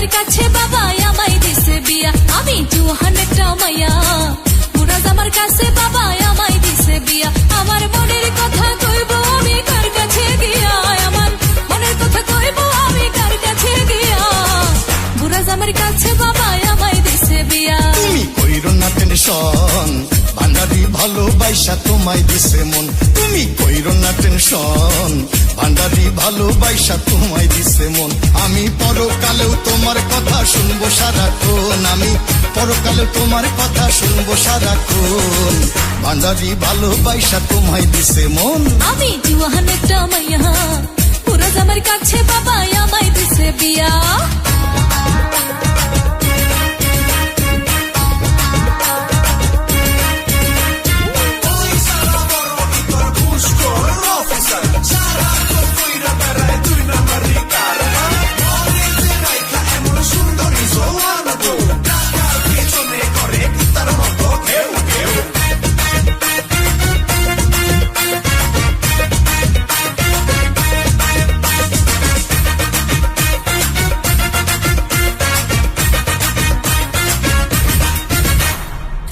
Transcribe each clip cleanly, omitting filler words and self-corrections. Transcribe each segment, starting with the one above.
জামার কাছে বাবা আমায় দিছে বিয়া, আমি জুহান একটা মাইয়া। বুড়া জামার কাছে বাবা আমায় দিছে বিয়া, আমার মনের কথা কইব আমি কার কাছে গিয়া, আমার মনের কথা কইব আমি কার কাছে গিয়া। বুড়া জামার কাছে বাবা আমায় দিছে বিয়া। তুমি কইরো না টেনশন, ভান্ডারি ভালোবাসা তোমায় দিছে মন। তুমি কইরো না টেনশন, ভান্ডারি ভালোবাসা তোমায় দিছে মন। আমি পরকালেও তোমার কথা শুনবো সারাক্ষণ, আমি পরকালেও তোমার কথা শুনবো সারাক্ষণ। ভান্ডারি ভালোবাসা তোমায় দিছে মন। আমি জুহান একটা মাইয়া, বুড়া জামার কাছে বাবা আমায় দিছে বিয়া।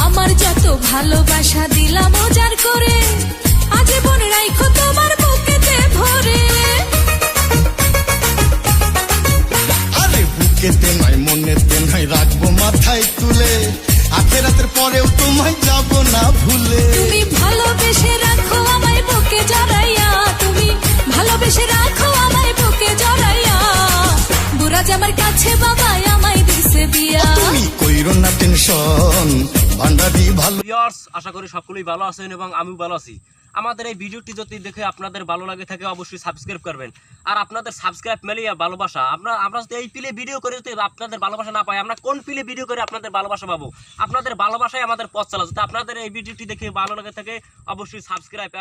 আমার যত ভালোবাসা দিলাম উজাড় করে, আজীবন রাইখো তোমার বুকেতে ভরে। আরে বুকেতে নয় মনেতে নয় রাখবো মাথায় তুলে, আখেরাতের পরেও তোমায় যাব না ভুলে। তুমি ভালোবেসে রাখো আমায় বুকে জড়াইয়া, তুমি ভালোবেসে রাখো আমায় বুকে জড়াইয়া। বুড়া জামার কাছে বাবা আমায় দিছে বিয়া। তুমি কইরো না টেনশন, ভান্ডারি ভালো। ভিউয়ার্স, আশা করি সকলেই ভালো আছেন এবং আমিও ভালো আছি। আমাদের এই ভিডিওটি যদি দেখে আপনাদের ভালো লাগে থাকে অবশ্যই সাবস্ক্রাইব করবেন। আর আপনাদের সাবস্ক্রাইব মেলেই ভালোবাসা। আমরা যদি এই পিলে ভিডিও করে যদি আপনাদের ভালোবাসা না পাই, আমরা কোন পিলে ভিডিও করে আপনাদের ভালোবাসা পাবো? আপনাদের ভালোবাসাই আমাদের পথ চালা। যদি আপনাদের এই ভিডিওটি দেখে ভালো লাগে থাকে অবশ্যই সাবস্ক্রাইব